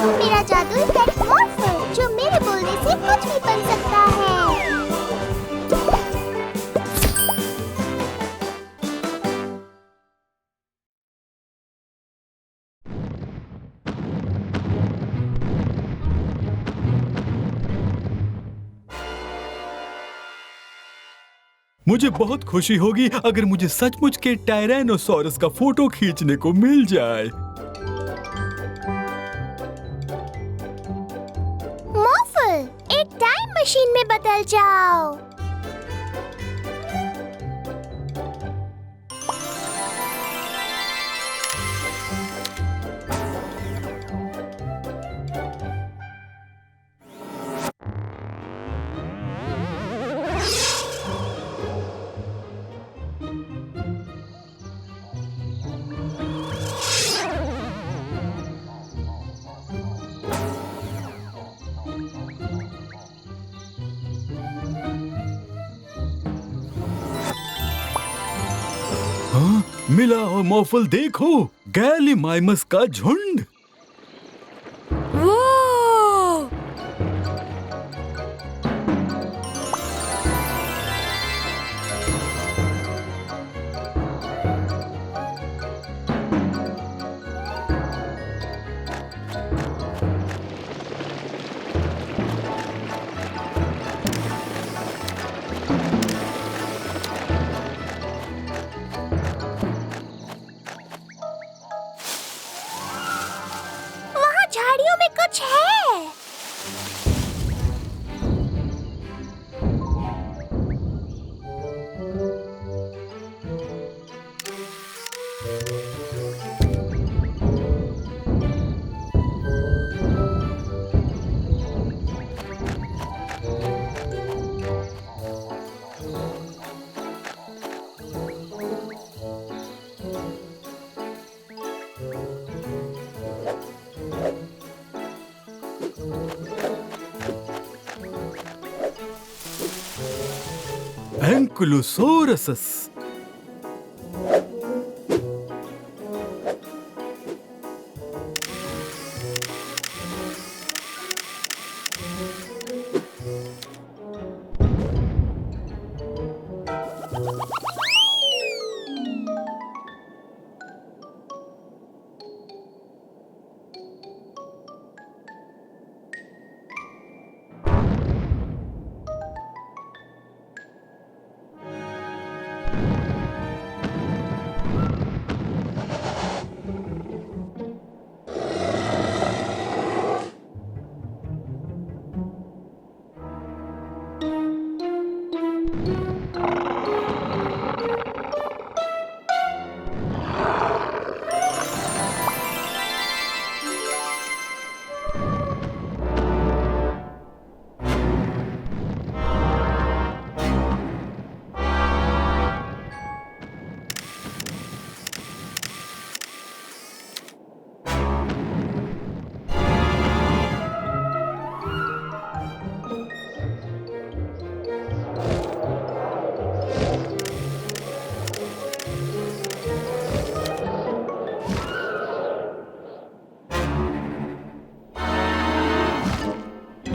मेरा जादुई पेट मॉर्फल, जो मेरे बोलने से कुछ भी बन सकता है। मुझे बहुत खुशी होगी अगर मुझे सचमुच के टायरेनोसॉरस का फोटो खींचने को मिल जाए। मॉर्फल, एक टाइम मशीन में बदल जाओ। हाँ, मिला और मॉर्फल देखो, गैलीमाइमस का झुंड। वहाँ झाड़ियों में कुछ है। एंकुलोसोरसस।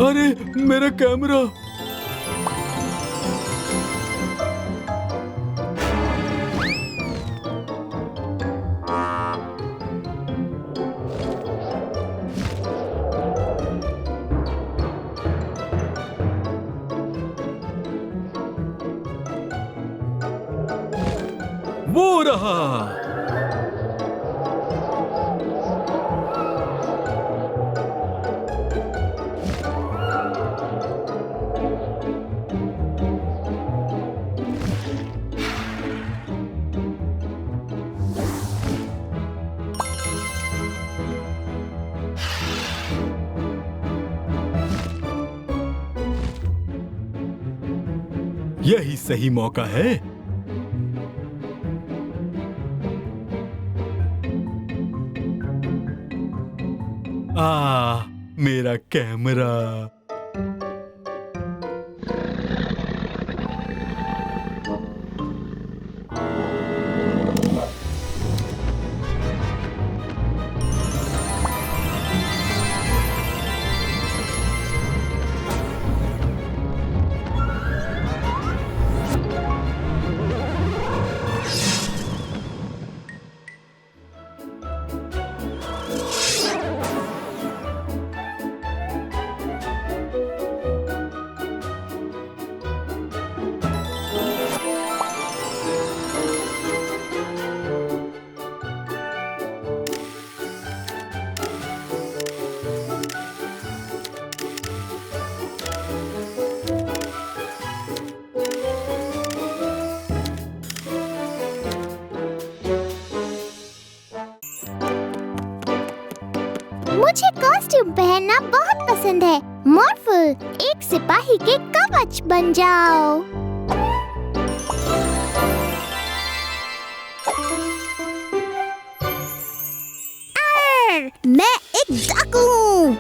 अरे मेरा कैमरा। वो रहा। यही सही मौका है। मेरा कैमरा। मुझे कॉस्ट्यूम पहनना बहुत पसंद है। मॉर्फल, एक सिपाही के कवच बन जाओ। मैं एक डाकू हूँ।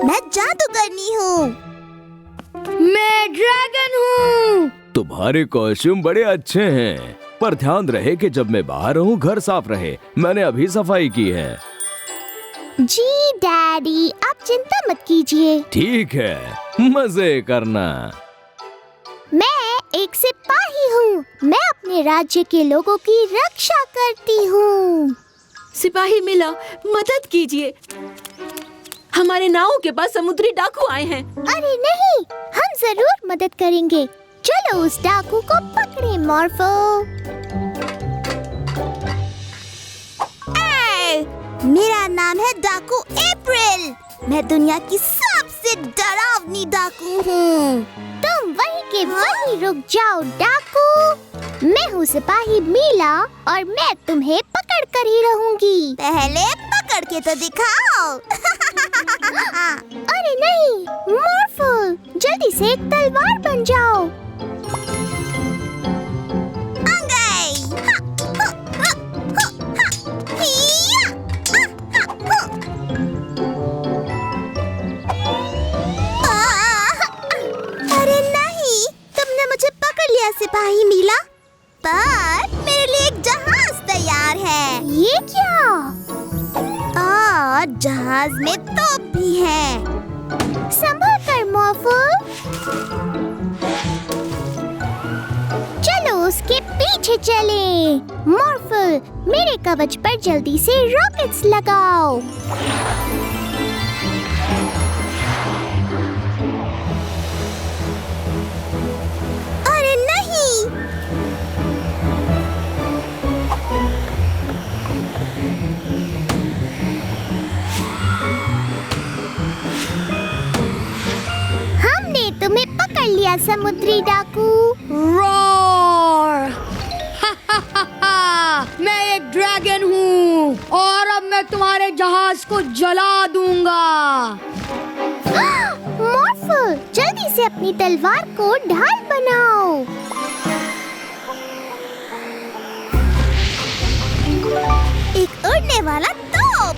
मैं जादूगरनी हूँ। मैं ड्रैगन हूँ। तुम्हारे कॉस्ट्यूम बड़े अच्छे हैं, पर ध्यान रहे कि जब मैं बाहर रहूं घर साफ रहे। मैंने अभी सफाई की है। जी डैडी, आप चिंता मत कीजिए। ठीक है, मजे करना। मैं एक सिपाही हूँ। मैं अपने राज्य के लोगों की रक्षा करती हूँ। सिपाही मिला, मदद कीजिए। हमारे नाव के पास समुद्री डाकू आए हैं। अरे नहीं, हम जरूर मदद करेंगे। चलो उस डाकू को पकड़े मॉर्फल। मेरा नाम है डाकू अप्रैल। मैं दुनिया की सबसे डरावनी डाकू हूँ। तुम वहीं के वहीं रुक जाओ डाकू। मैं हूँ सिपाही मीला और मैं तुम्हें पकड़ कर ही रहूंगी। पहले पकड़ के तो दिखाओ। अरे नहीं, मॉर्फल, जल्दी से एक तलवार बन जाओ। अरे नहीं, तुमने मुझे पकड़ लिया सिपाही मीला। पर मेरे लिए एक जहाज तैयार है। ये क्या? और जहाज में तोप भी है। संभल कर मॉर्फल। चलो उसके पीछे चलें। मॉर्फल, मेरे कवच पर जल्दी से रॉकेट्स लगाओ। अरे नहीं! हमने तुम्हें पकड़ लिया समुद्री डाकू। रॉर! मैं एक ड्रैगन हूँ और अब मैं तुम्हारे जहाज को जला दूंगा। मॉर्फल, जल्दी से अपनी तलवार को ढाल बनाओ। एक उड़ने वाला तोप।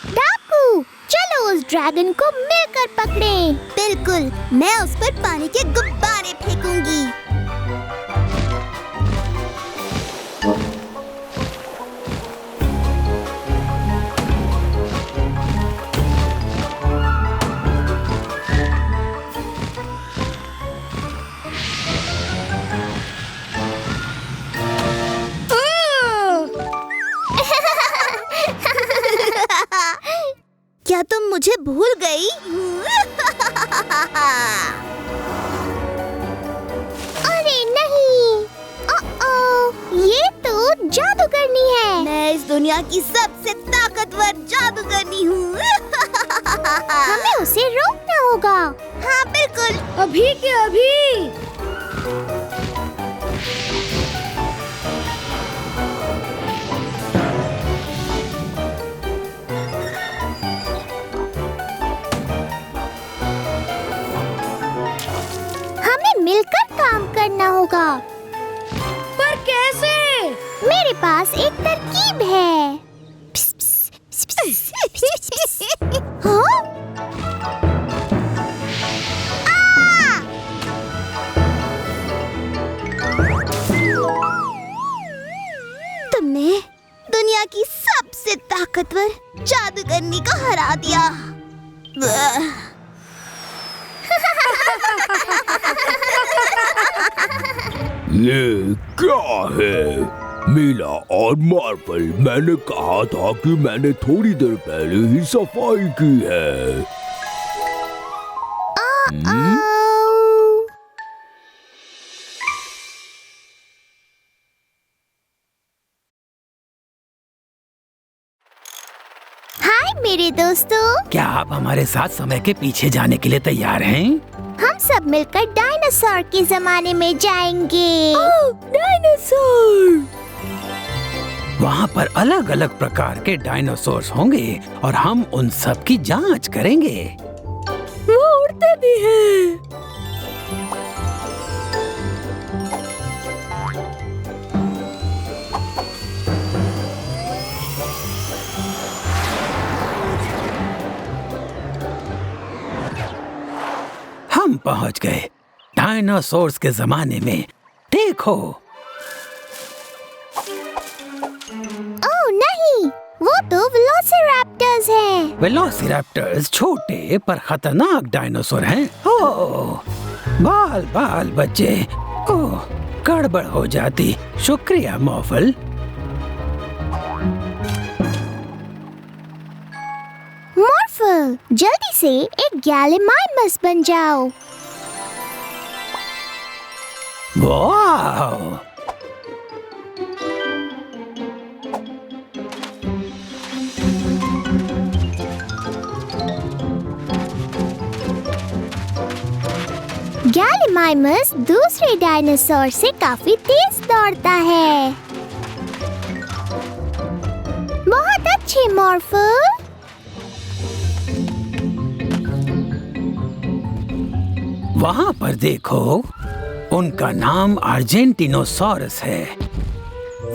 डाकू, चलो उस ड्रैगन को मिलकर पकड़ें। बिल्कुल, मैं उस पर पानी के गुब्बारे फेंकूंगी। क्या तुम मुझे भूल गई? अरे नहीं, ये तो जादूगरनी है। मैं इस दुनिया की सबसे ताकतवर जादूगरनी हूँ। हमें उसे रोकना होगा। हाँ बिल्कुल, अभी के अभी। मिलकर काम करना होगा। पर कैसे? मेरे पास एक तरकीब है। हाँ? तुमने दुनिया की सबसे ताकतवर जादूगरनी को हरा दिया। ये क्या है? मीला और मार्फल, मैंने कहा था कि मैंने थोड़ी देर पहले ही सफाई की है। हाय मेरे दोस्तों, क्या आप हमारे साथ समय के पीछे जाने के लिए तैयार हैं? हम सब मिलकर डायनासोर के जमाने में जाएंगे। डायनासोर! वहाँ पर अलग अलग प्रकार के डायनासोर्स होंगे और हम उन सब की जांच करेंगे। वो उड़ते भी हैं। हम पहुँच गए डायनासोर्स के जमाने में। देखो। ओह नहीं, वो तो वेलोसिरैप्टर्स हैं। वेलोसिरैप्टर्स छोटे पर खतरनाक डायनासोर हैं। ओह, बाल बाल बच्चे। ओह, गड़बड़ हो जाती। शुक्रिया मॉर्फल। मॉर्फल, जल्दी से एक गैलीमाइमस बन जाओ। वाह! गैलीमाइमस दूसरे डायनासोर से काफी तेज दौड़ता है। बहुत अच्छे मॉर्फल। वहाँ पर देखो, उनका नाम अर्जेंटिनोसॉरस है।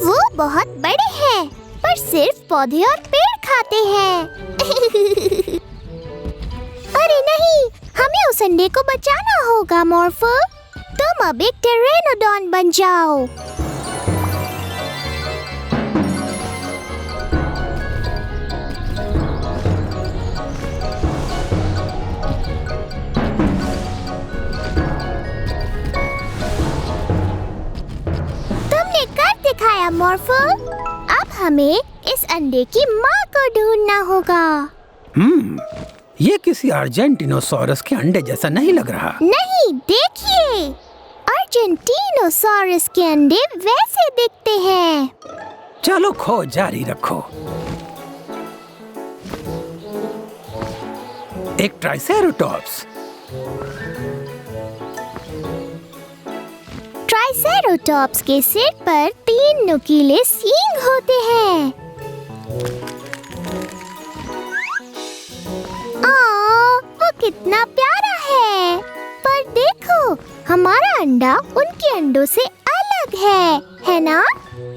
वो बहुत बड़े हैं, पर सिर्फ पौधे और पेड़ खाते हैं। अरे नहीं, हमें उस अंडे को बचाना होगा मॉर्फल। तुम अब एक टेरेनोडॉन बन जाओ। तुमने कर दिखाया मॉर्फल। अब हमें इस अंडे की माँ को ढूंढना होगा। ये किसी अर्जेंटिनोसॉरस के अंडे जैसा नहीं लग रहा। नहीं, देखिए, अर्जेंटिनोसॉरस के अंडे वैसे दिखते हैं। चलो खोज जारी रखो। एक ट्राइसेरोटॉप्स। ट्राइसेरोटॉप्स के सिर पर 3 नुकीले सींग होते हैं। वो कितना प्यारा है। पर देखो, हमारा अंडा उनके अंडों से अलग है ना?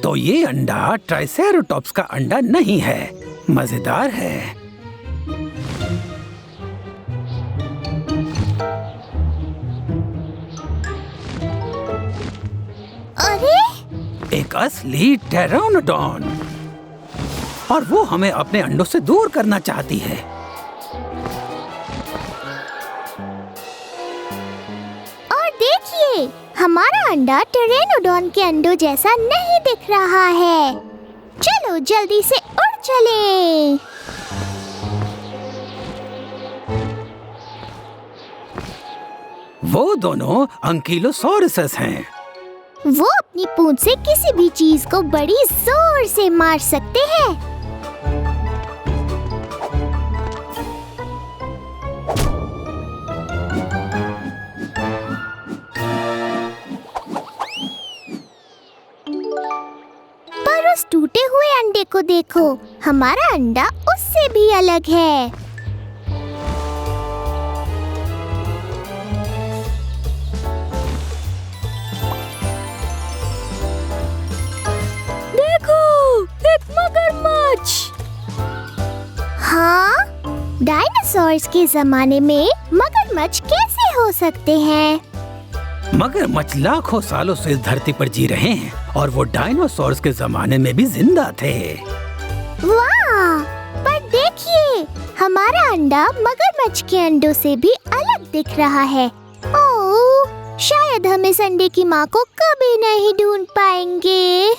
तो ये अंडा ट्राइसेरोटॉप्स का अंडा नहीं है। मजेदार है। अरे, एक असली टेरोनोडॉन, और वो हमें अपने अंडों से दूर करना चाहती है। और देखिए, हमारा अंडा टेरेनोडॉन के अंडों जैसा नहीं दिख रहा है। चलो जल्दी से उड़ चलें। वो दोनों अंकीलोसॉरस हैं। वो अपनी पूंछ से किसी भी चीज को बड़ी जोर से मार सकते हैं। पर उस टूटे हुए अंडे को देखो, हमारा अंडा उससे भी अलग है। हाँ, डायनासोर्स के जमाने में मगरमच्छ कैसे हो सकते हैं? मगरमच्छ लाखों सालों से इस धरती पर जी रहे हैं और वो डायनासोर्स के जमाने में भी जिंदा थे। वाह! पर देखिए, हमारा अंडा मगरमच्छ के अंडों से भी अलग दिख रहा है। ओह, शायद हम इस अंडे की माँ को कभी नहीं ढूंढ पाएंगे।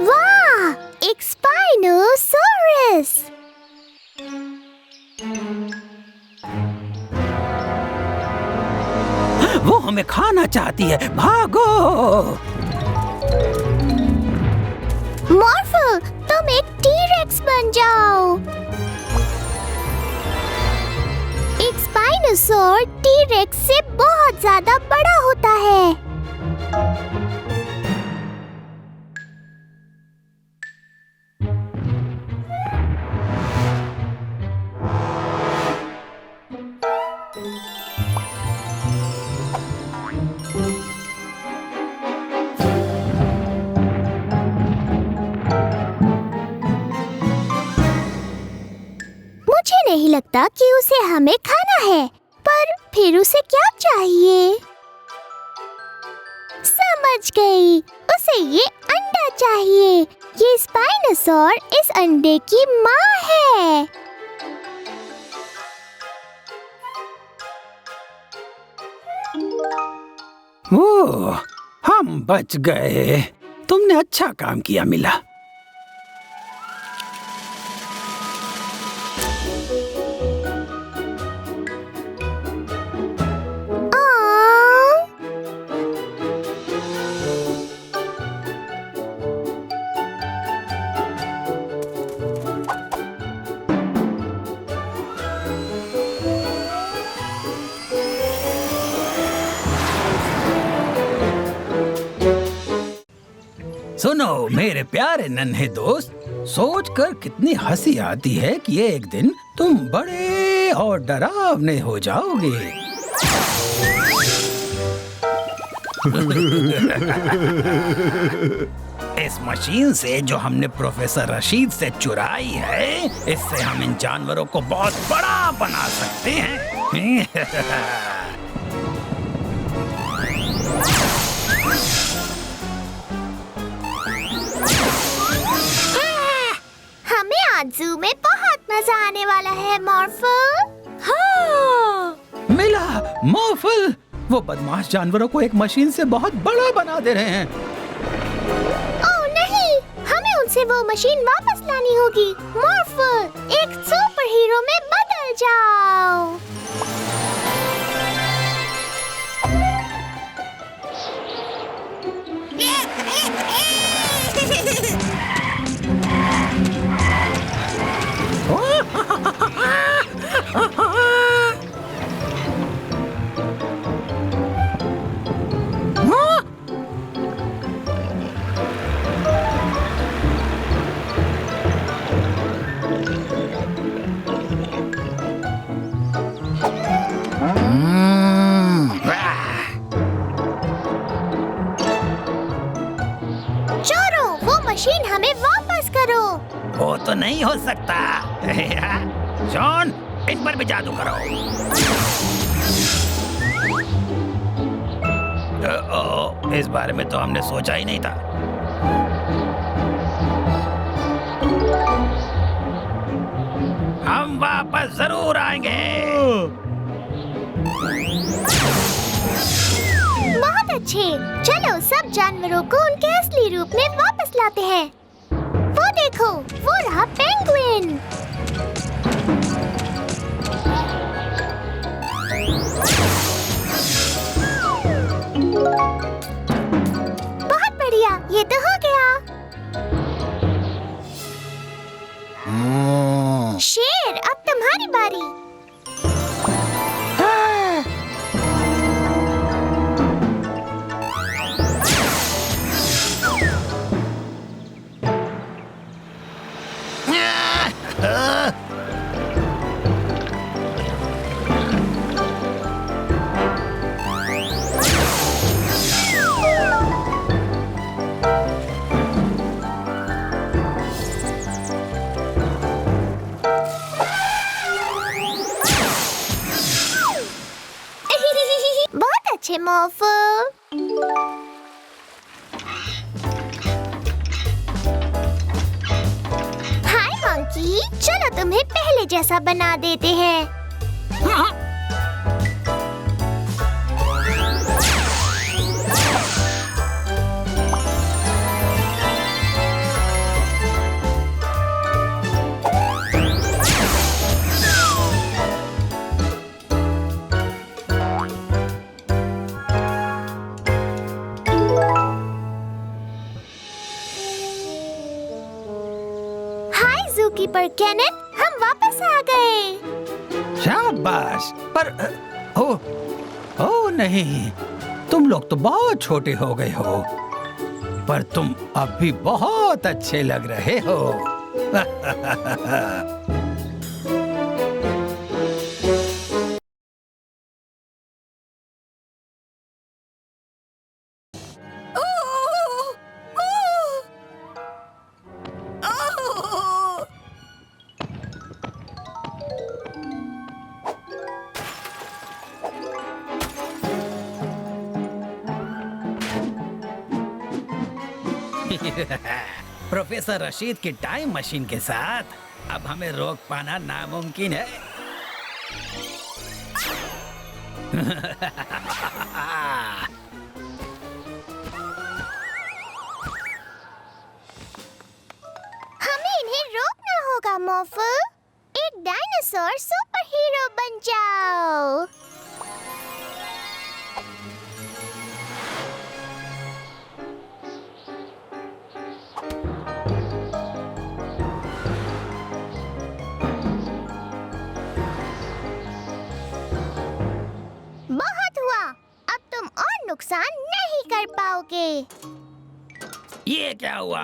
वाह! एक स्पाइनोसॉरस। वो हमें खाना चाहती है। भागो! मॉर्फल, तुम एक टी-रेक्स बन जाओ। एक स्पाइनोसॉर टी-रेक्स से बहुत ज्यादा बड़ा होता है। मुझे नहीं लगता कि उसे हमें खाना है, पर फिर उसे क्या चाहिए? समझ गई, उसे ये अंडा चाहिए। ये स्पाइनोसॉर इस अंडे की माँ है। ओह, हम बच गए। तुमने अच्छा काम किया मिला। सुनो मेरे प्यारे नन्हे दोस्त, सोचकर कितनी हंसी आती है कि एक दिन तुम बड़े और डरावने हो जाओगे। इस मशीन से जो हमने प्रोफेसर रशीद से चुराई है, इससे हम इन जानवरों को बहुत बड़ा बना सकते हैं। हमें आज जू में बहुत मजा आने वाला है मॉर्फल। हाँ, मिला मॉर्फल, वो बदमाश जानवरों को एक मशीन से बहुत बड़ा बना दे रहे हैं। ओह नहीं, हमें उनसे वो मशीन वापस लानी होगी। मॉर्फल, एक सुपर हीरो में बदल जाओ। चोरों, वो मशीन हमें वापस करो। वो तो नहीं हो सकता। जॉन, इन पर भी जादू करो। इस बारे में तो हमने सोचा ही नहीं था। हम वापस जरूर आएंगे। बहुत अच्छे, चलो सब जानवरों को उनके असली रूप में वापस लाते हैं। वो देखो, वो रहा पेंगुइन। बहुत बढ़िया, ये तो हो गया। शेर, अब तुम्हारी बारी। बहुत अच्छे मॉर्फल। हाय मंकी, चलो तुम्हें पहले जैसा बना देते हैं। पर केनेट, हम वापस आ गए। शाबाश। पर ओ नहीं, तुम लोग तो बहुत छोटे हो गए हो, पर तुम अब भी बहुत अच्छे लग रहे हो। प्रोफेसर रशीद की टाइम मशीन के साथ अब हमें रोक पाना नामुमकिन है। हमें इन्हें रोकना होगा मॉर्फल। एक डायनासोर सुपर हीरो बन जाओ। बहुत हुआ, अब तुम और नुकसान नहीं कर पाओगे। ये क्या हुआ?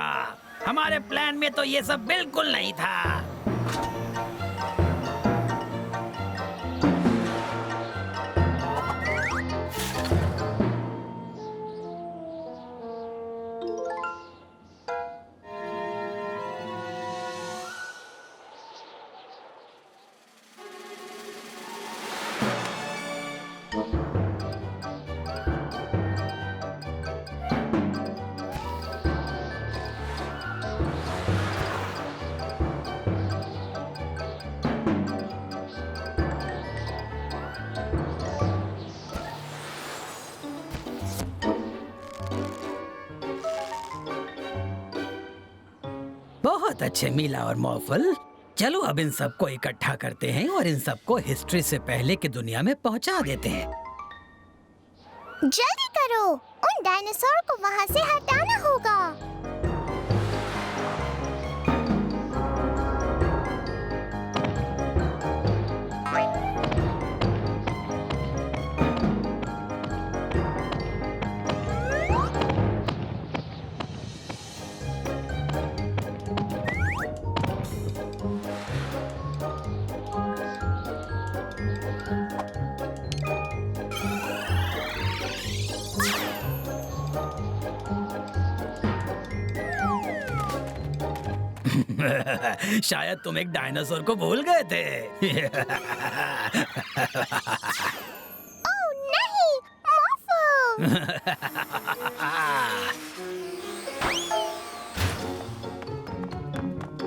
हमारे प्लान में तो ये सब बिल्कुल नहीं था। बहुत अच्छे मीला और मॉर्फल, चलो अब इन सबको इकट्ठा करते हैं और इन सबको हिस्ट्री से पहले की दुनिया में पहुंचा देते हैं। जल्दी करो, उन डायनासोर को वहाँ से हटाना होगा। शायद तुम एक डायनासोर को भूल गए थे। ओह नहीं, मॉर्फल!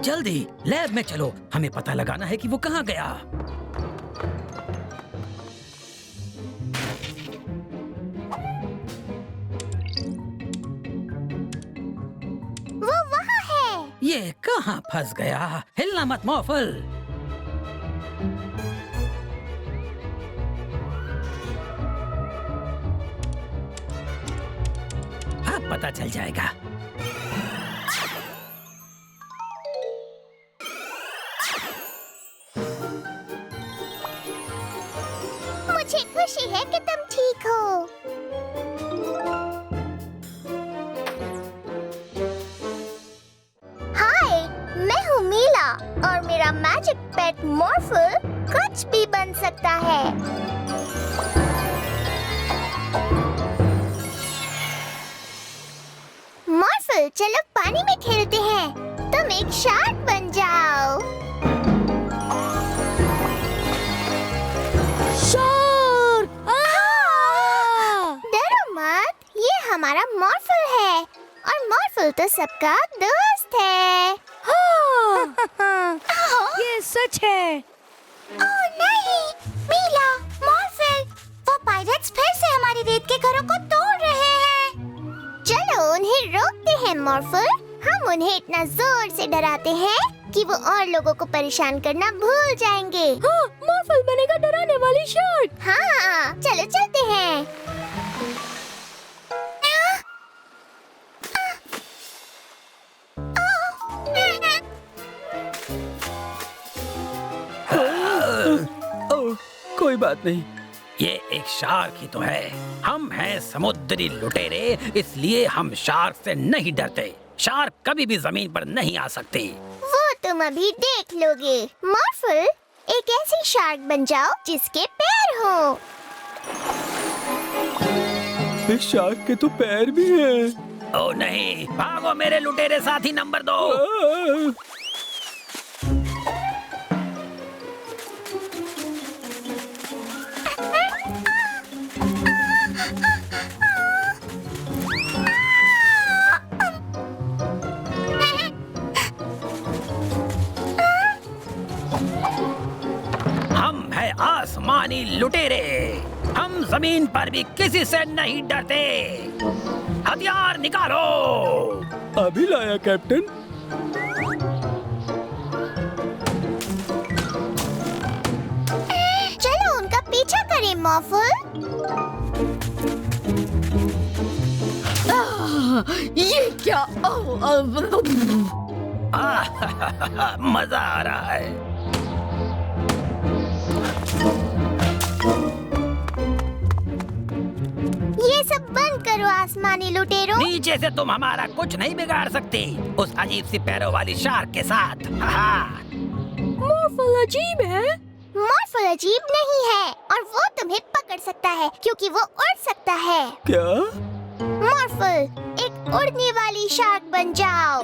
जल्दी लैब में चलो, हमें पता लगाना है कि वो कहाँ गया। वो वहाँ है। ये कहाँ फंस गया? हिलना मत मॉर्फल। अब पता चल जाएगा। मुझे खुशी है कि तुम ठीक हो। हाय, मैं हूँ मीला और मेरा मैजिक पेट मॉर्फल कुछ भी बन सकता है। मॉर्फल, चलो पानी में खेलते हैं। तुम एक शार्क बन जाओ। शार्क! डरो मत, ये हमारा मॉर्फल है और मॉर्फल तो सबका दोस्त है। ये सच है। ओह नहीं, मीला, मॉर्फल, वो पायरेट्स फिर से हमारी रेत के घरों को तोड़ रहे हैं। चलो उन्हें रोकते हैं मॉर्फल। हम उन्हें इतना जोर से डराते हैं कि वो और लोगों को परेशान करना भूल जाएंगे। हाँ, मॉर्फल बनेगा डराने वाली शार्क। हाँ, चलो चलते हैं। कोई बात नहीं। ये एक शार्क ही तो है। हम हैं समुद्री लुटेरे, इसलिए हम शार्क से नहीं डरते। शार्क कभी भी जमीन पर नहीं आ सकती। वो तुम अभी देख लोगे। मॉर्फल, एक ऐसी शार्क बन जाओ जिसके पैर हो। इस शार्क के तो पैर भी हैं। ओ नहीं, भागो मेरे लुटेरे साथी नंबर 2। हम है आसमानी लुटेरे। हम जमीन पर भी किसी से नहीं डरते। हथियार निकालो। अभी लाया कैप्टन। चलो उनका पीछा करें मॉर्फल। ये क्या? मजा आ रहा है। ये सब बंद करो आसमानी लुटेरो। नीचे से तुम हमारा कुछ नहीं बिगाड़ सकती, उस अजीब सी पैरों वाली शार्क के साथ। मॉर्फल अजीब है। मॉर्फल अजीब नहीं है और वो तुम्हें पकड़ सकता है क्योंकि वो उड़ सकता है। क्या? मॉर्फल, एक उड़ने वाली शार्क बन जाओ।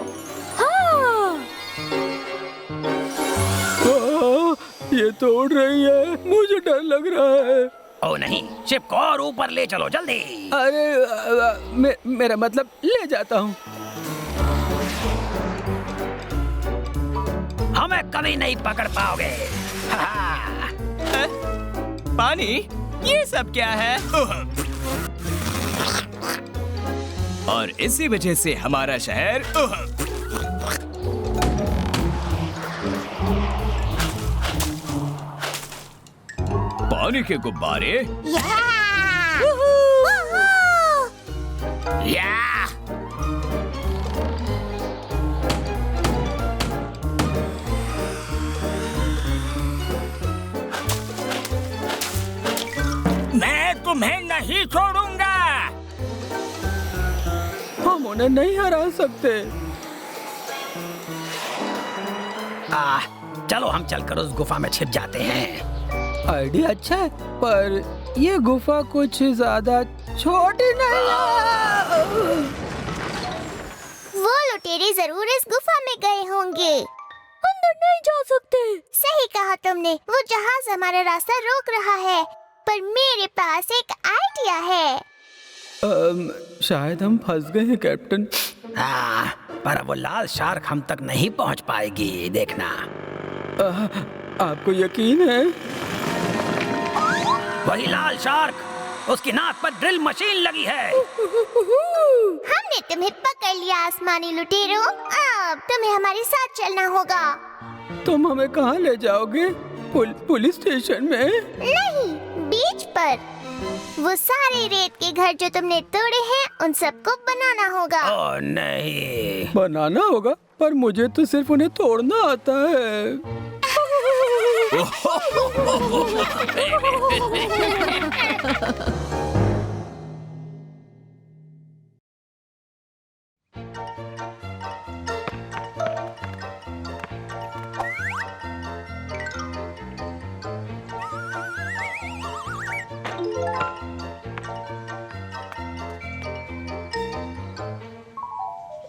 हाँ। ये तो उड़ रही है, मुझे डर लग रहा है। ओ नहीं, शिप को और ऊपर ले चलो जल्दी। अरे मेरा मतलब ले जाता हूँ। हमें कभी नहीं पकड़ पाओगे। पानी, ये सब क्या है? और इसी वजह से हमारा शहर पानी के गुब्बारे। या! मैं तुम्हें नहीं छोड़ूंगा। हम उन्हें नहीं हरा सकते। चलो हम चलकर उस गुफा में छिप जाते हैं। आइडिया अच्छा है, पर ये गुफा कुछ ज्यादा छोटी नहीं है। वो लुटेरे जरूर इस गुफा में गए होंगे। अंदर नहीं जा सकते। सही कहा तुमने। वो जहाज हमारा रास्ता रोक रहा है, पर मेरे पास एक आइडिया है। शायद हम फंस गए हैं कैप्टन। पर वो लाल शार्क हम तक नहीं पहुंच पाएगी, देखना। आपको यकीन है? वही लाल शार्क, उसकी नाक पर ड्रिल मशीन लगी है। हमने तुम्हें पकड़ लिया आसमानी लुटेरो। अब तुम्हें हमारे साथ चलना होगा। तुम हमें कहाँ ले जाओगे? पुलिस स्टेशन में? नहीं, बीच पर। वो सारे रेत के घर जो तुमने तोड़े हैं, उन सबको बनाना होगा। ओ नहीं। बनाना होगा, पर मुझे तो सिर्फ उन्हें तोड़ना आता है।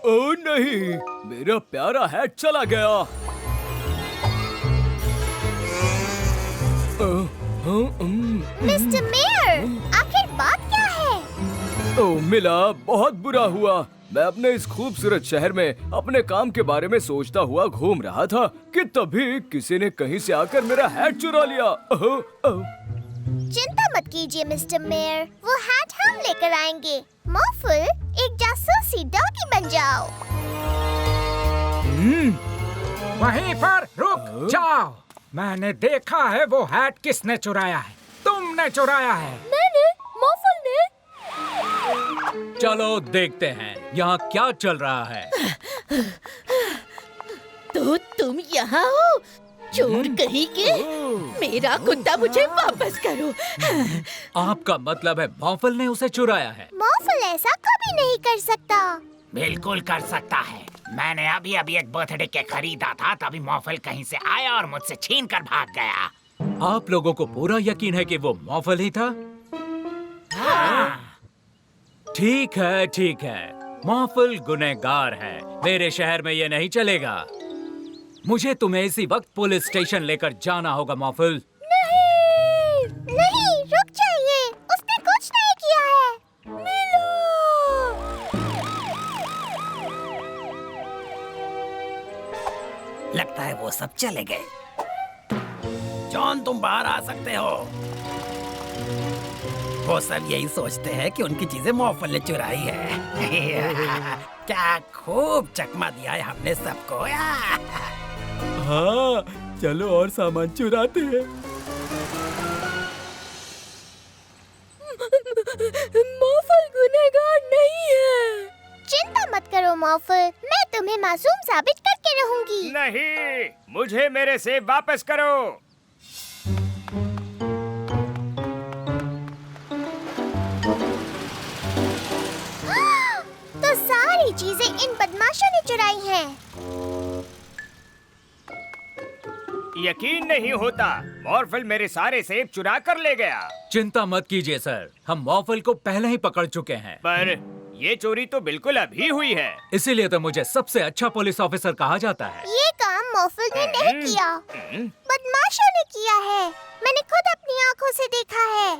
ओ नहीं, मेरा प्यारा हैट चला गया। मिस्टर मेयर, आखिर बात क्या है? ओह मिला, बहुत बुरा हुआ। मैं अपने इस खूबसूरत शहर में अपने काम के बारे में सोचता हुआ घूम रहा था कि तभी किसी ने कहीं से आकर मेरा हैट चुरा लिया। चिंता मत कीजिए मिस्टर मेयर, वो हैट हम लेकर आएंगे। मॉर्फल, एक जासूसी डॉगी बन जाओ। वहीं पर रुक जाओ। मैंने देखा है वो हैट किसने चुराया है। तुमने चुराया है। मैंने, मॉर्फल ने। चलो देखते हैं यहाँ क्या चल रहा है। तो तुम यहाँ हो? चोर कहीं के, मेरा कुत्ता मुझे वापस करो। आपका मतलब है मॉफल ने उसे चुराया है? मॉफल ऐसा कभी नहीं कर सकता। बिल्कुल कर सकता है। मैंने अभी अभी एक बर्थडे केक खरीदा था, तभी मॉफल कहीं से आया और मुझसे छीन कर भाग गया। आप लोगों को पूरा यकीन है कि वो मॉफल ही था? ठीक है, ठीक है। मॉफल गुनहगार है। मेरे शहर में ये नहीं चलेगा। मुझे तुम्हें इसी वक्त पुलिस स्टेशन लेकर जाना होगा मॉफल। नहीं, नहीं, रुक जाइए। उसने कुछ नहीं किया है। मिलो। लगता है वो सब चले गए। जॉन, तुम बाहर आ सकते हो। वो सब यही सोचते हैं कि उनकी चीजें मॉफल ने चुराई है। क्या खूब चकमा दिया है हमने सबको। हाँ, चलो और सामान चुराते हैं। मॉफल गुनहगार नहीं है। चिंता मत करो मॉफल, मैं तुम्हें मासूम साबित करके रहूंगी। नहीं, मुझे मेरे सेब वापस करो। तो सारी चीजें इन बदमाशों ने चुराई हैं। यकीन नहीं होता, मॉर्फल मेरे सारे सेब चुरा कर ले गया। चिंता मत कीजिए सर, हम मॉफल को पहले ही पकड़ चुके हैं। पर ये चोरी तो बिल्कुल अभी हुई है। इसीलिए तो मुझे सबसे अच्छा पुलिस ऑफिसर कहा जाता है। ये काम मॉफल ने नहीं किया, बदमाशों ने किया है। मैंने खुद अपनी आंखों से देखा है।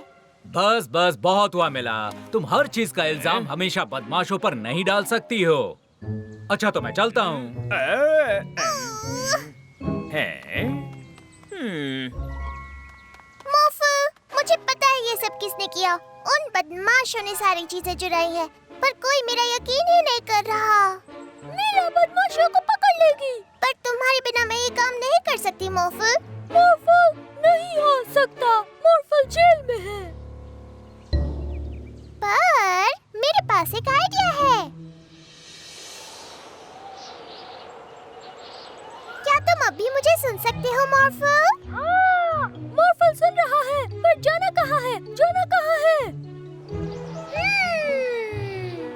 बस बस, बहुत हुआ मिला। तुम हर चीज का इल्जाम हमेशा बदमाशों पर नहीं डाल सकती हो। अच्छा, तो मैं चलता हूँ। मॉफल, मुझे पता है ये सब किसने किया। उन बदमाशों ने सारी चीजें चुराई है, पर कोई मेरा यकीन ही नहीं कर रहा। मेरा बदमाशों को पकड़ लेगी, पर तुम्हारे बिना मैं ये काम नहीं कर सकती मॉफल। मॉर्फल नहीं आ सकता, मॉर्फल जेल में है। पर मेरे पास एक आइडिया है। क्या तुम अभी मुझे सुन सकते हो मॉर्फल? हाँ, मॉर्फल सुन रहा है, पर जाना कहाँ है? जाना कहाँ है?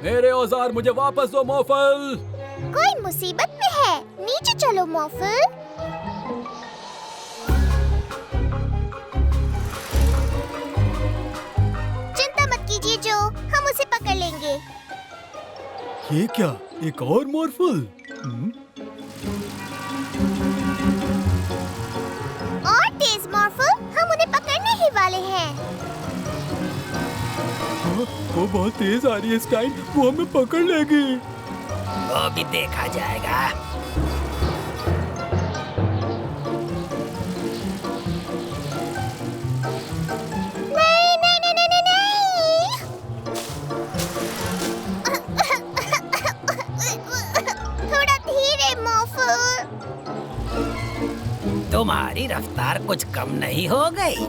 मेरे औजार मुझे वापस दो मॉफल। कोई मुसीबत में है। नीचे चलो मॉफल। चिंता मत कीजिए जो, हम उसे पकड़ लेंगे। ये क्या, एक और मॉर्फल? और तेज मॉर्फल, हम उन्हें पकड़ने ही वाले हैं। वो बहुत तेज आ रही है इस टाइम, वो हमें पकड़ लेगी। वो भी देखा जाएगा। नहीं नहीं नहीं नहीं नहीं, थोड़ा धीरे मॉर्फल। तुम्हारी रफ्तार कुछ कम नहीं हो गई?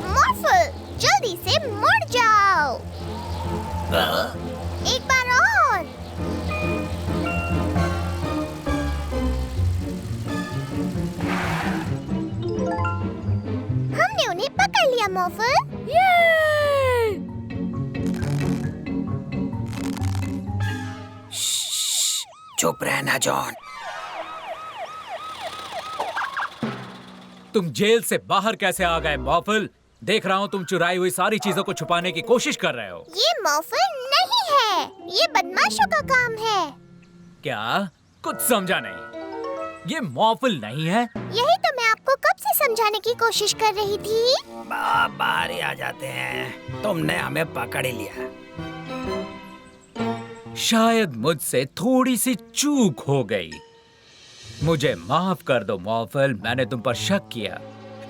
मॉर्फल, जल्दी से मुड़ जाओ। एक बार और। हमने उन्हें पकड़ लिया मॉर्फल। चुप रहना जॉन। तुम जेल से बाहर कैसे आ गए मॉफल? देख रहा हूँ तुम चुराई हुई सारी चीजों को छुपाने की कोशिश कर रहे हो। ये मॉर्फल नहीं है, ये बदमाशों का काम है। क्या? कुछ समझा नहीं। ये मॉफल नहीं है? यही तो मैं आपको कब से समझाने की कोशिश कर रही थी। बाहर ही आ जाते हैं। तुमने हमें पकड़ ही लिया। शायद मुझसे थोड़ी सी चूक हो गई। मुझे माफ कर दो मॉफल, मैंने तुम पर शक किया।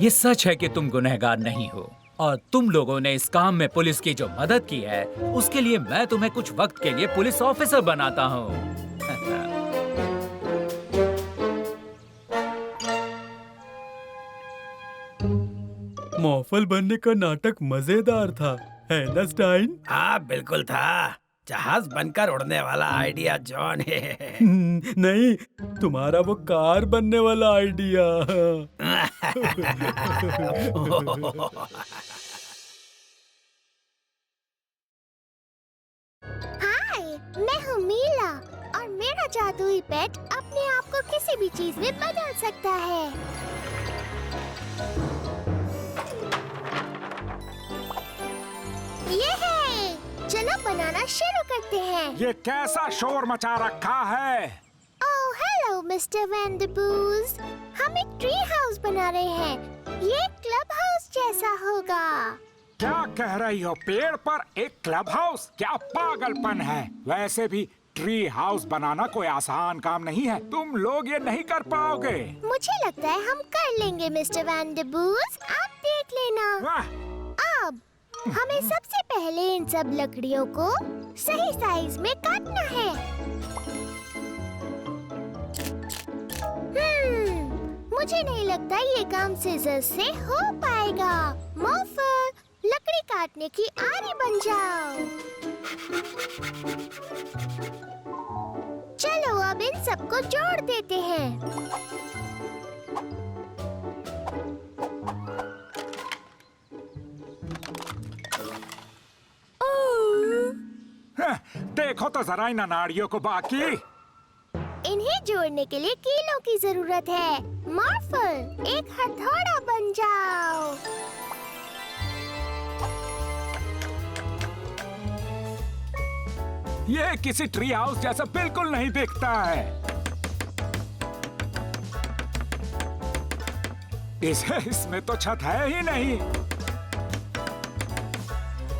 ये सच है कि तुम गुनहगार नहीं हो, और तुम लोगों ने इस काम में पुलिस की जो मदद की है, उसके लिए मैं तुम्हें कुछ वक्त के लिए पुलिस ऑफिसर बनाता हूँ। मॉफल बनने का नाटक मजेदार था, है ना स्टाइन? हाँ बिल्कुल था। जहाज बनकर उड़ने वाला आइडिया जॉन है। नहीं, तुम्हारा वो कार बनने वाला आइडिया। हाय, मैं हूँ मीला और मेरा जादुई पेट अपने आप को किसी भी चीज में बदल सकता है। ये है, चलो बनाना शुरू करते हैं। ये कैसा शोर मचा रखा है? ओह हेलो मिस्टर वैंडरबूज, हम एक ट्री हाउस बना रहे हैं। ये क्लब हाउस जैसा होगा। क्या कह रही हो? पेड़ पर एक क्लब हाउस? क्या पागलपन है? वैसे भी ट्री हाउस बनाना कोई आसान काम नहीं है। तुम लोग ये नहीं कर पाओगे। मुझे लगता है हम कर लेंगे मिस्टर वैंडरबूज, आप देख लेना। वाह! अब हमें सबसे पहले इन सब लकड़ियों को सही साइज में काटना है। मुझे नहीं लगता ये काम सीजर से हो पाएगा। मोफर, लकड़ी काटने की आरी बन जाओ। चलो अब इन सबको जोड़ देते हैं। देखो तो जरा इन अनाड़ियों को बाकी। इन्हें जोड़ने के लिए कीलों की जरूरत है। मॉर्फल, एक हथौड़ा बन जाओ। ये किसी ट्री हाउस जैसा बिल्कुल नहीं दिखता है। इसमें तो छत है ही नहीं।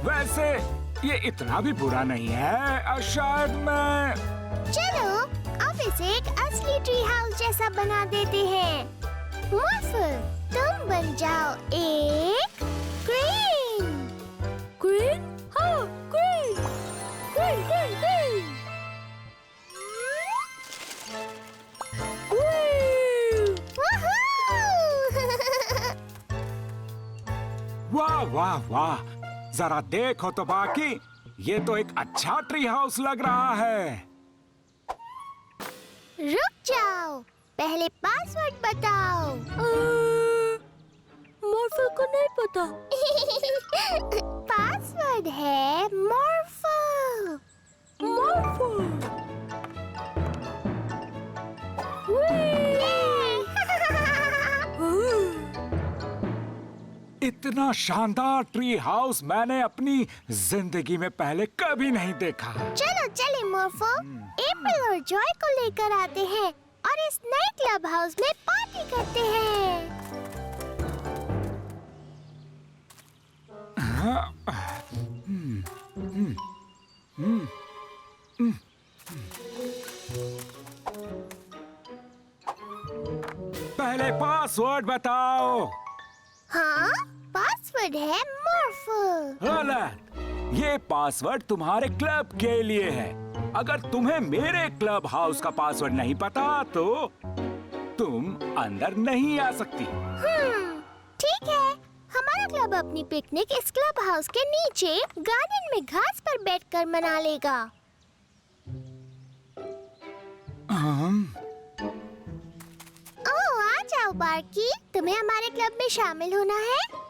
वैसे ये इतना भी बुरा नहीं है। शायद मैं... चलो अब इसे एक असली ट्री हाउस जैसा बना देते हैं। मॉर्फल, तुम बन जाओ एक क्रेन। क्रेन? हाँ, क्रेन। Crane, crane, crane. वाह वाह वाह, जरा देखो तो बाकी। ये तो एक अच्छा ट्री हाउस लग रहा है। रुक जाओ, पहले पासवर्ड बताओ। मॉर्फल को नहीं पता। पासवर्ड है मॉर्फल। मॉर्फल। इतना शानदार ट्री हाउस मैंने अपनी जिंदगी में पहले कभी नहीं देखा। चलो चले मॉर्फल, एप्रिल और जॉय को लेकर आते हैं और इस नए क्लब हाउस में पार्टी करते हैं। पहले पासवर्ड बताओ। हाँ, पासवर्ड है मॉर्फल। गलत। ये पासवर्ड तुम्हारे क्लब के लिए है। अगर तुम्हें मेरे क्लब हाउस का पासवर्ड नहीं पता तो तुम अंदर नहीं आ सकती। ठीक है, हमारा क्लब अपनी पिकनिक इस क्लब हाउस के नीचे गार्डन में घास पर बैठकर मना लेगा। ओह, आ जाओ बार्की, तुम्हें हमारे क्लब में शामिल होना है।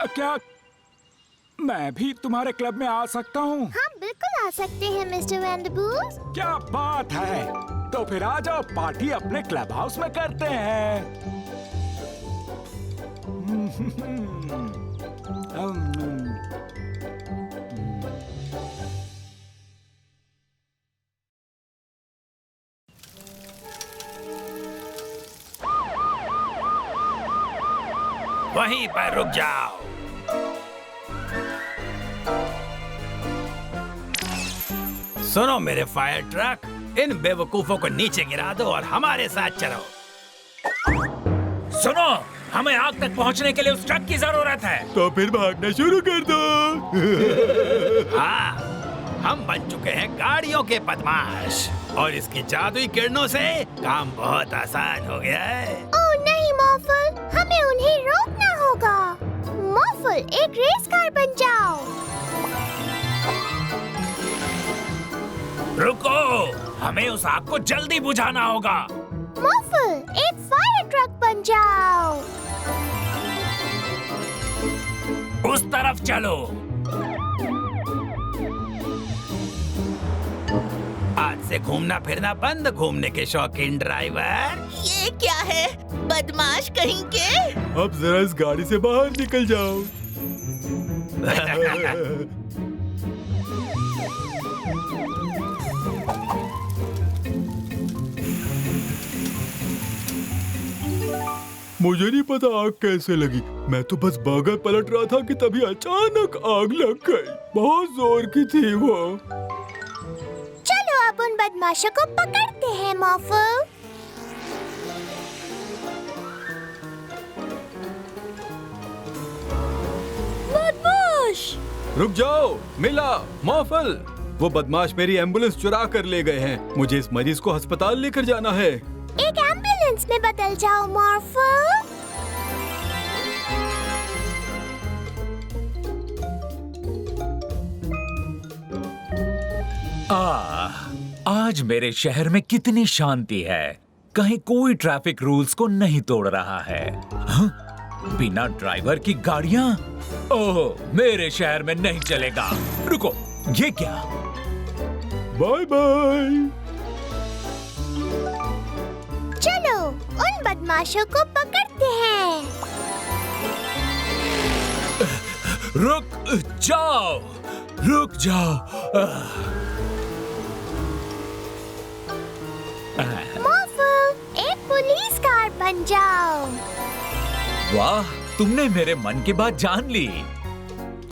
क्या मैं भी तुम्हारे क्लब में आ सकता हूँ? हाँ, बिल्कुल आ सकते हैं मिस्टर वैंडरबूज। क्या बात है! तो फिर आ जाओ, पार्टी अपने क्लब हाउस में करते हैं। वहीं पर रुक जाओ। सुनो मेरे फायर ट्रक, इन बेवकूफों को नीचे गिरा दो और हमारे साथ चलो। सुनो, हमें आग तक पहुंचने के लिए उस ट्रक की जरूरत है। तो फिर भागना शुरू कर दो। हाँ, हम बन चुके हैं गाड़ियों के बदमाश और इसकी जादुई किरणों से काम बहुत आसान हो गया है। ओह नहीं मॉर्फल, हमें उन्हें रोकना होगा। मॉर्फल, एक रेस कार बन जाओ। रुको, हमें उस आग को जल्दी बुझाना होगा। मॉर्फल, एक फायर ट्रक बन जाओ। उस तरफ चलो। आज से घूमना फिरना बंद, घूमने के शौकीन ड्राइवर। ये क्या है, बदमाश कहीं के। अब जरा इस गाड़ी से बाहर निकल जाओ। मुझे नहीं पता आग कैसे लगी। मैं तो बस बर्गर पलट रहा था कि तभी अचानक आग लग गई। बहुत जोर की थी वो। चलो अब उन बदमाशों को पकड़ते हैं मॉर्फल। बदमाश! रुक जाओ मिला, मॉर्फल। वो बदमाश मेरी एम्बुलेंस चुरा कर ले गए हैं। मुझे इस मरीज को अस्पताल लेकर जाना है। एक एम्बुलेंस में बदल जाओ मॉर्फल। आज मेरे शहर में कितनी शांति है। कहीं कोई ट्रैफिक रूल्स को नहीं तोड़ रहा है। हाँ? बिना ड्राइवर की गाड़ियां? ओह, मेरे शहर में नहीं चलेगा। रुको, ये क्या? Bye bye. चलो उन बदमाशों को पकड़ते हैं। रुक जाओ, रुक जाओ। मॉर्फल, एक पुलिस कार बन जाओ। वाह, तुमने मेरे मन की बात जान ली।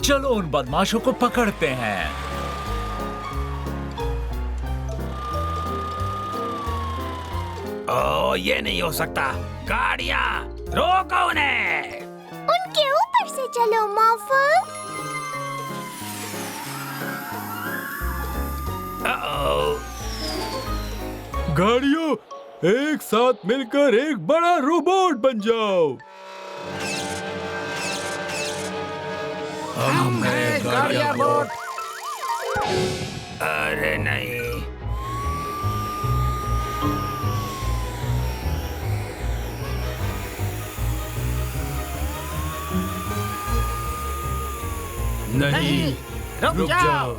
चलो उन बदमाशों को पकड़ते हैं। ओह, ये नहीं हो सकता। गाड़ियां, रोको उन्हें। उनके ऊपर से चलो मॉर्फल। गाड़ियों, एक साथ मिलकर एक बड़ा रोबोट बन जाओ। हम हैं गाड़ियां बोट। अरे नहीं। नहीं, रुक जाओ।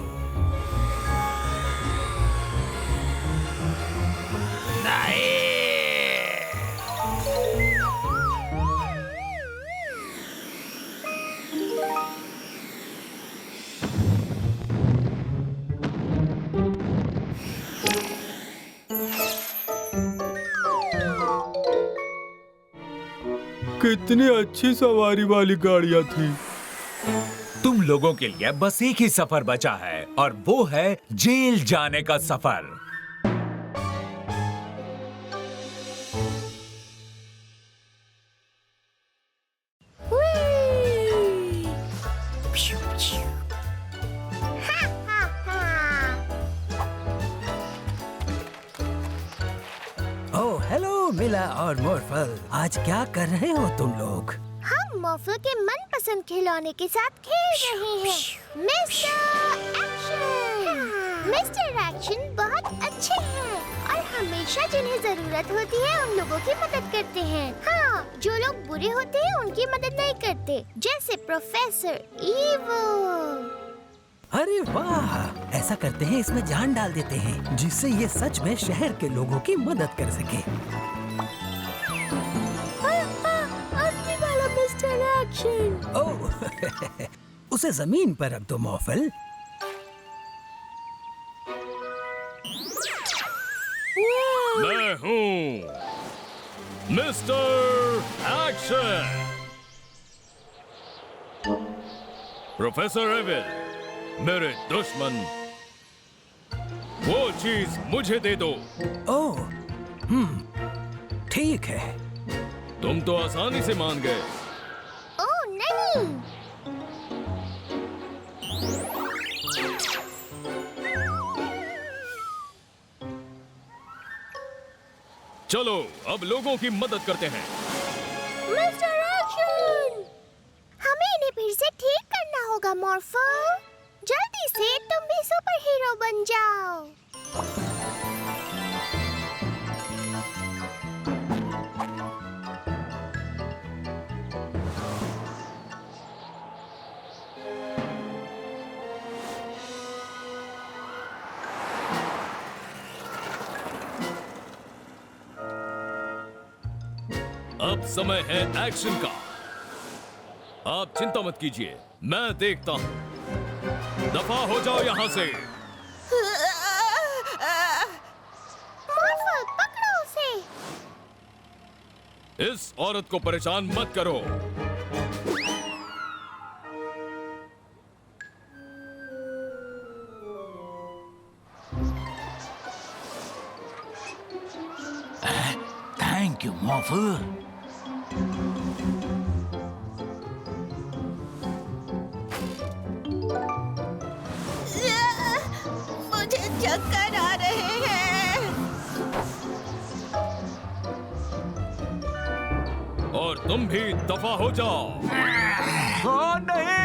कितनी अच्छी सवारी वाली गाड़ियां थी। तुम लोगों के लिए बस एक ही सफर बचा है और वो है जेल जाने का सफर। ओह हेलो मिला और मॉर्फल, आज क्या कर रहे हो तुम लोग? हम मॉर्फल के मनपसंद खिलौने के साथ खेल रहे हैं। Mister action. मिस्टर एक्शन बहुत अच्छे हैं और हमेशा जिन्हें जरूरत होती है उन लोगों की मदद करते हैं। हाँ, जो लोग बुरे होते हैं उनकी मदद नहीं करते, जैसे प्रोफेसर ईवो। अरे वाह, ऐसा करते हैं, इसमें जान डाल देते हैं जिससे ये सच में शहर के लोगों की मदद कर सके। असली वाला मिस्टर एक्शन। ओह उसे जमीन पर रख दो मॉर्फल। मैं हूँ मिस्टर एक्शन। प्रोफेसर एविल, मेरे दुश्मन, वो चीज मुझे दे दो। ओह, ठीक है। तुम तो आसानी से मान गए। ओह नहीं। चलो अब लोगों की मदद करते हैं। मिस्टर एक्शन, हमें इन्हें फिर से ठीक करना होगा मॉर्फल। जल्दी से तुम भी सुपर हीरो बन जाओ। अब समय है एक्शन का। आप चिंता मत कीजिए, मैं देखता हूं। दफा हो जाओ यहां से। मॉर्फल, पकड़ो उसे। इस औरत को परेशान मत करो। थैंक यू मॉर्फल। मुझे चक्कर आ रहे हैं। और तुम भी दफा हो जाओ। ओ नहीं!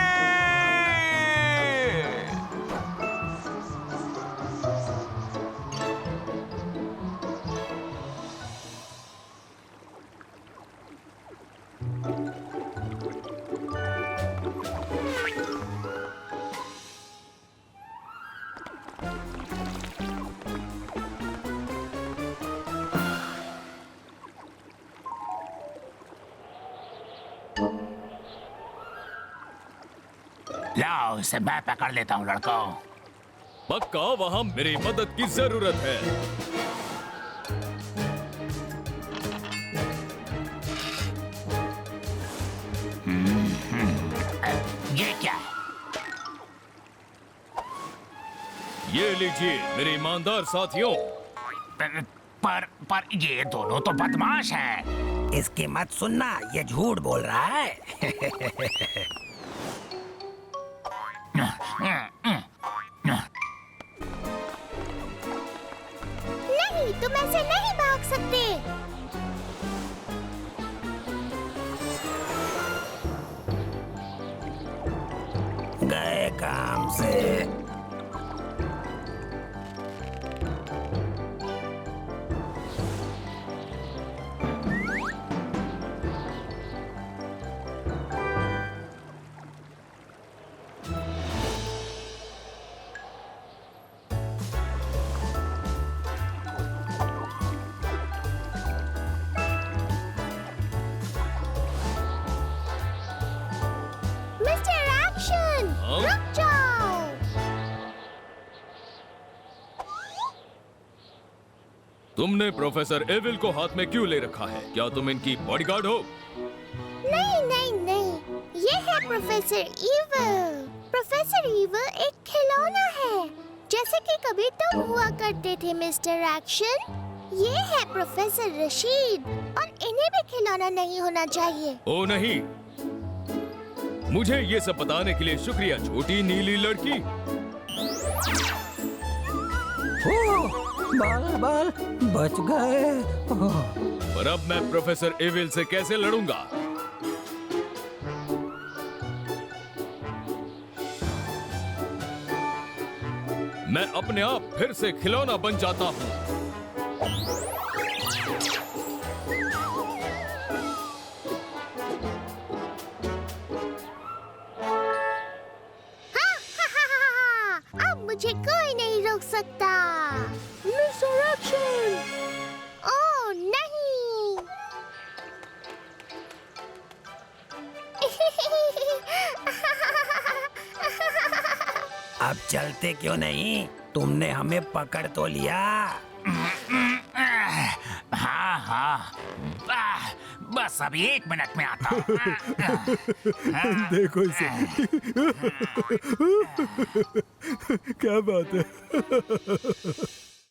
लाओ इसे मैं पकड़ लेता हूँ लड़कों। पक्का वहां मेरी मदद की जरूरत है। ये क्या है? ये लीजिए मेरे ईमानदार साथियों। पर ये दोनों तो बदमाश हैं। इसकी मत सुनना, ये झूठ बोल रहा है। नहीं, तुम ऐसे नहीं भाग सकते। गए काम से। मिस्टर एक्शन, रुक जाओ। तुमने प्रोफेसर एविल को हाथ में क्यों ले रखा है? क्या तुम इनकी बॉडीगार्ड हो? नहीं नहीं नहीं, ये है प्रोफेसर ईविल। प्रोफेसर ईविल एक खिलौना है, जैसे कि कभी तुम हुआ करते थे मिस्टर एक्शन। ये है प्रोफेसर रशीद, और इन्हें भी खिलौना नहीं होना चाहिए। ओ नहीं, मुझे ये सब बताने के लिए शुक्रिया छोटी नीली लड़की। बाल बाल बच गए। पर अब मैं प्रोफेसर एविल से कैसे लड़ूंगा? मैं अपने आप फिर से खिलौना बन जाता हूँ। अब मुझे कोई नहीं रोक सकता। Mister action! ओह नहीं! अब चलते क्यों नहीं? तुमने हमें पकड़ तो लिया। हाँ हाँ, बस अभी 1 मिनट में आता हूँ। देखो इसे। क्या बात है।